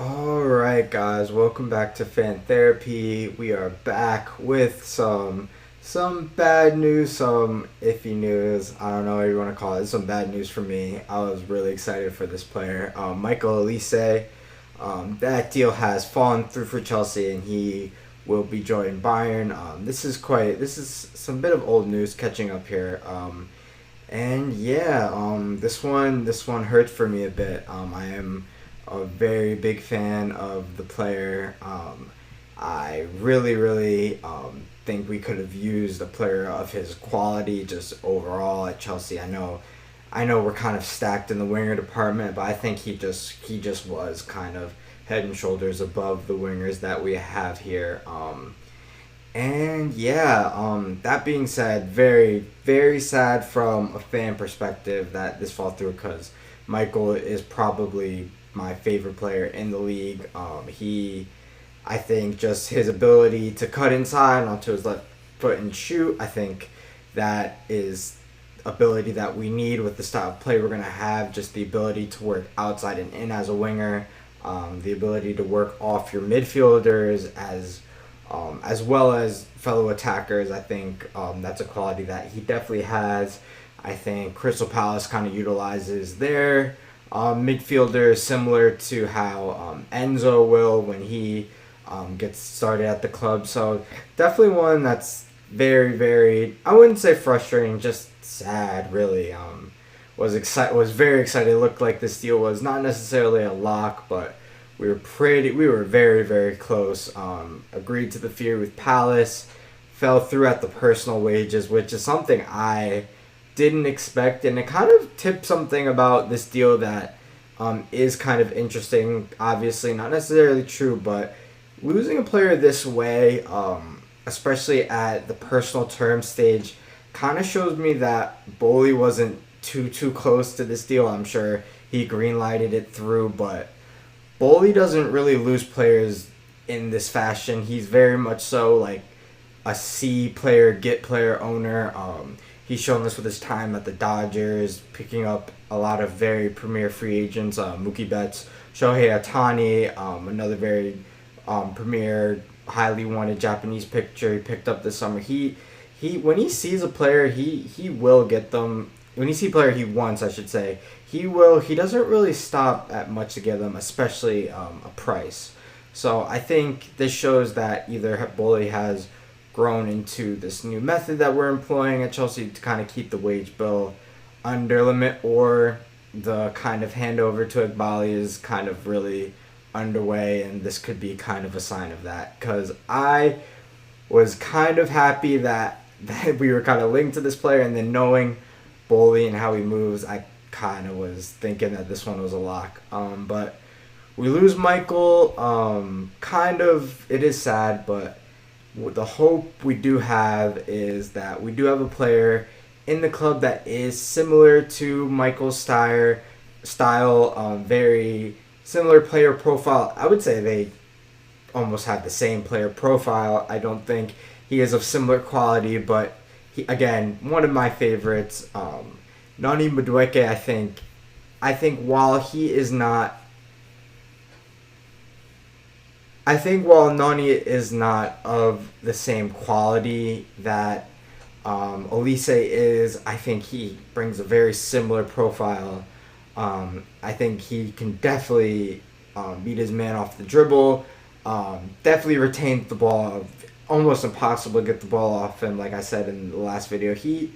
All right, guys, welcome back to Fan Therapy. We are back with some bad news, some iffy news. I don't know what you want to call it. Some bad news for me. I was really excited for this player, Michael Olise. That deal has fallen through for Chelsea, and he will be joining Bayern. This is some bit of old news catching up here. And yeah, this one hurt for me a bit. I am a very big fan of the player. I really think we could have used a player of his quality just overall at Chelsea. I know we're kind of stacked in the winger department, but I think he just was kind of head and shoulders above the wingers that we have here. And yeah, that being said, very sad from a fan perspective that this fall through because Michael is probably my favorite player in the league. I think just his ability to cut inside onto his left foot and shoot, I think that is ability that we need with the style of play we're going to have. Just the ability to work outside and in as a winger, the ability to work off your midfielders as well as fellow attackers. I think that's a quality that he definitely has. I think Crystal Palace kind of utilizes their midfielders similar to how Enzo will when he gets started at the club. So definitely one that's very, I wouldn't say frustrating, just sad really. Was very excited. It looked like this deal was not necessarily a lock, but we were very close. Agreed to the fee with Palace, fell through at the personal wages, which is something I didn't expect, and it kind of tipped something about this deal that is kind of interesting. Obviously, not necessarily true, but losing a player this way, especially at the personal term stage, kind of shows me that Bowley wasn't too close to this deal. I'm sure he greenlighted it through, but Bowley doesn't really lose players in this fashion. He's very much so like a C player, get player owner. He's shown this with his time at the Dodgers, picking up a lot of very premier free agents. Mookie Betts, Shohei Ohtani, another very premier, highly wanted Japanese pitcher he picked up this summer. He when he sees a player, he will get them. When you see a player he wants, I should say, he will. He doesn't really stop at much to get them, especially a price. So I think this shows that either Bully has grown into this new method that we're employing at Chelsea to kind of keep the wage bill under limit, or the kind of handover to Igbali is kind of really underway, and this could be kind of a sign of that. Because I was kind of happy that we were kind of linked to this player, and then knowing Bowley and how he moves, I kind of was thinking that this one was a lock. But we lose Michael. Kind of, it is sad, but the hope we do have is that we do have a player in the club that is similar to Michael's style, very similar player profile. I would say they almost have the same player profile. I don't think he is of similar quality, but he, again, one of my favorites. Nani Madueke, I think while he is not, I think while Nani is not of the same quality that Olise is, I think he brings a very similar profile. I think he can definitely beat his man off the dribble. Definitely retain the ball. Almost impossible to get the ball off him. Like I said in the last video, he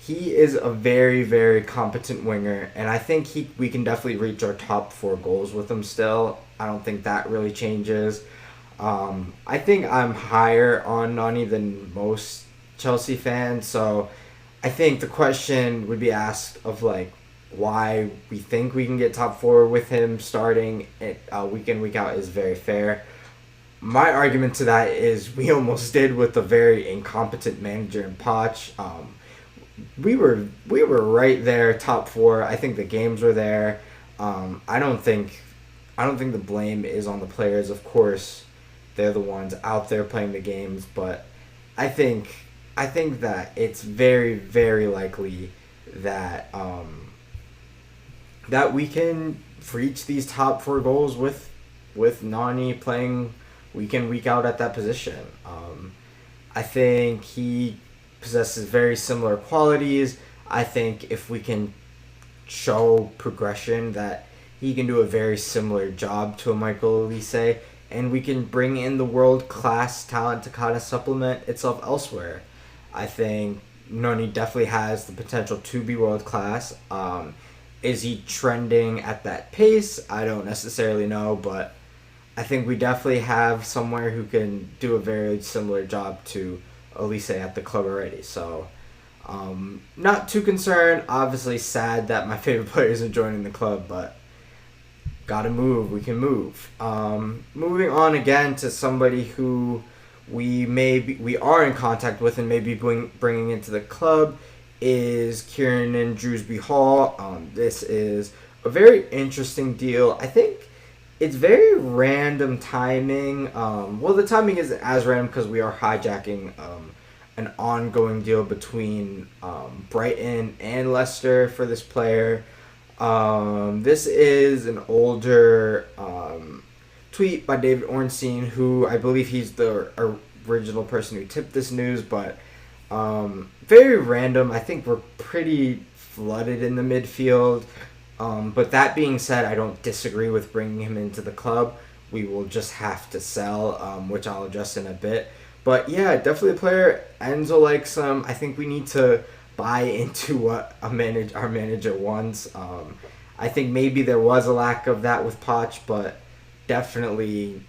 is a very competent winger, and I think we can definitely reach our top 4 goals with him still. I don't think that really changes. I think I'm higher on Nani than most Chelsea fans, so I think the question would be asked of like why we think we can get top 4 with him starting it, week in week out is very fair. My argument to that is we almost did with a very incompetent manager in Poch. We were right there, top 4. I think the games were there. I don't think the blame is on the players. Of course, they're the ones out there playing the games, but I think that it's very likely that that we can reach these top 4 goals with Nani playing week in, week out at that position. I think he possesses very similar qualities. I think if we can show progression that he can do a very similar job to a Michael Olise, and we can bring in the world class talent to kind of supplement itself elsewhere. I think Noni definitely has the potential to be world class. Is he trending at that pace? I don't necessarily know, but I think we definitely have somewhere who can do a very similar job to Olise at the club already. So, not too concerned. Obviously, sad that my favorite player isn't joining the club, but gotta move. We can move. Moving on again to somebody who we are in contact with and maybe bringing into the club is Kieran Drewsby Hall. This is a very interesting deal. I think it's very random timing. Well, the timing isn't as random because we are hijacking an ongoing deal between Brighton and Leicester for this player. This is an older tweet by David Ornstein, who I believe he's the original person who tipped this news, but very random. I think we're pretty flooded in the midfield. But that being said, I don't disagree with bringing him into the club. We will just have to sell, which I'll address in a bit. But yeah, definitely a player Enzo likes him. I think we need to buy into what our manager wants. I think maybe there was a lack of that with Poch, but definitely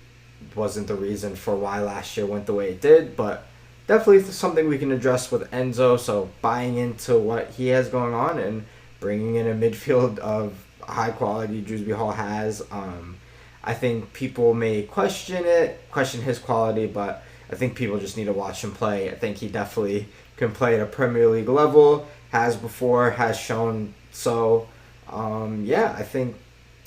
wasn't the reason for why last year went the way it did. But definitely something we can address with Enzo. So buying into what he has going on and bringing in a midfield of high quality Drewsby Hall has. I think people may question his quality, but I think people just need to watch him play. I think he definitely can play at a Premier League level, has before, has shown so. I think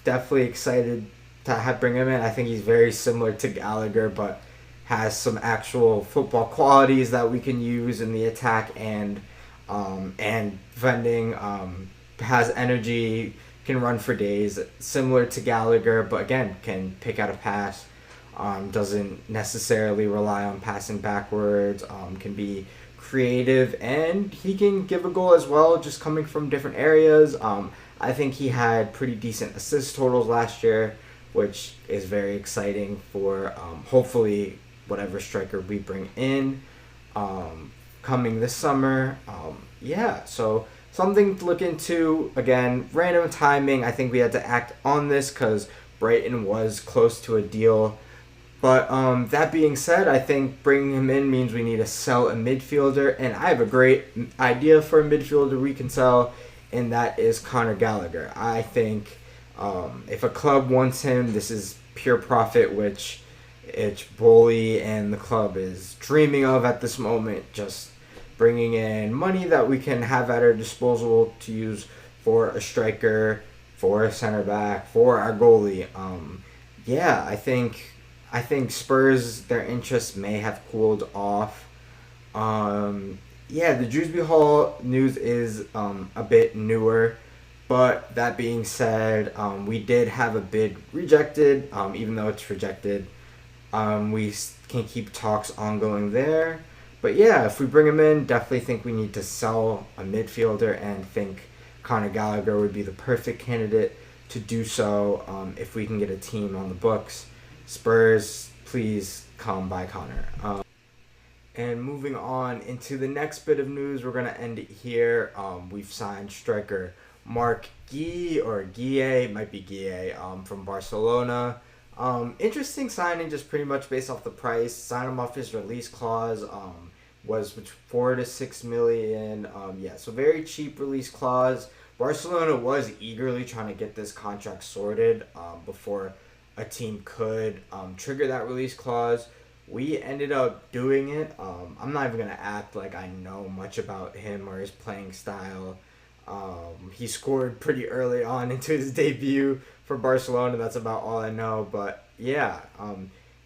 definitely excited to bring him in. I think he's very similar to Gallagher, but has some actual football qualities that we can use in the attack and vending. Has energy, can run for days, similar to Gallagher, but again, can pick out a pass, doesn't necessarily rely on passing backwards, can be creative, and he can give a goal as well, just coming from different areas. I think he had pretty decent assist totals last year, which is very exciting for hopefully whatever striker we bring in coming this summer. So something to look into. Again, random timing. I think we had to act on this because Brighton was close to a deal. But that being said, I think bringing him in means we need to sell a midfielder. And I have a great idea for a midfielder we can sell, and that is Conor Gallagher. I think if a club wants him, this is pure profit, which it's Bowley and the club is dreaming of at this moment. Just bringing in money that we can have at our disposal to use for a striker, for a center back, for our goalie. I think Spurs, their interest may have cooled off. The Drewsby Hall news is a bit newer, but that being said, we did have a bid rejected. Even though it's rejected, we can keep talks ongoing there. But yeah, if we bring him in, definitely think we need to sell a midfielder and think Conor Gallagher would be the perfect candidate to do so if we can get a team on the books. Spurs, please come by Conor. And moving on into the next bit of news, we're going to end it here. We've signed striker Mark Guille, might be Guille, from Barcelona. Interesting signing, just pretty much based off the price. Sign him off his release clause. Was between 4 to 6 million. So very cheap release clause. Barcelona was eagerly trying to get this contract sorted before a team could trigger that release clause. We ended up doing it. I'm not even gonna act like I know much about him or his playing style. He scored pretty early on into his debut for Barcelona. That's about all I know. But yeah,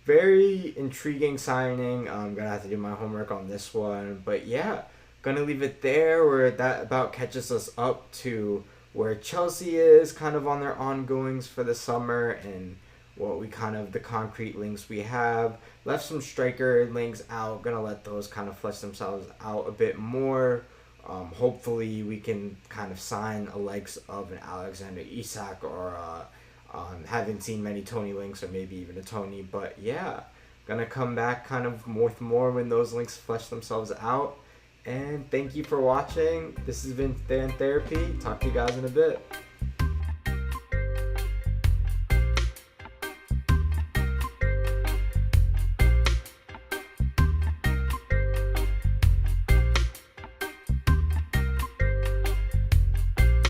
very intriguing signing. I'm gonna have to do my homework on this one. But yeah, gonna leave it there where that about catches us up to where Chelsea is kind of on their ongoings for the summer and what we kind of the concrete links we have. Left some striker links out. Gonna let those kind of flesh themselves out a bit more. Hopefully, we can kind of sign a likes of an Alexander Isak or haven't seen many Tony links or maybe even a Tony. But yeah, gonna come back kind of more when those links flesh themselves out. And thank you for watching. This has been Fan Therapy. Talk to you guys in a bit.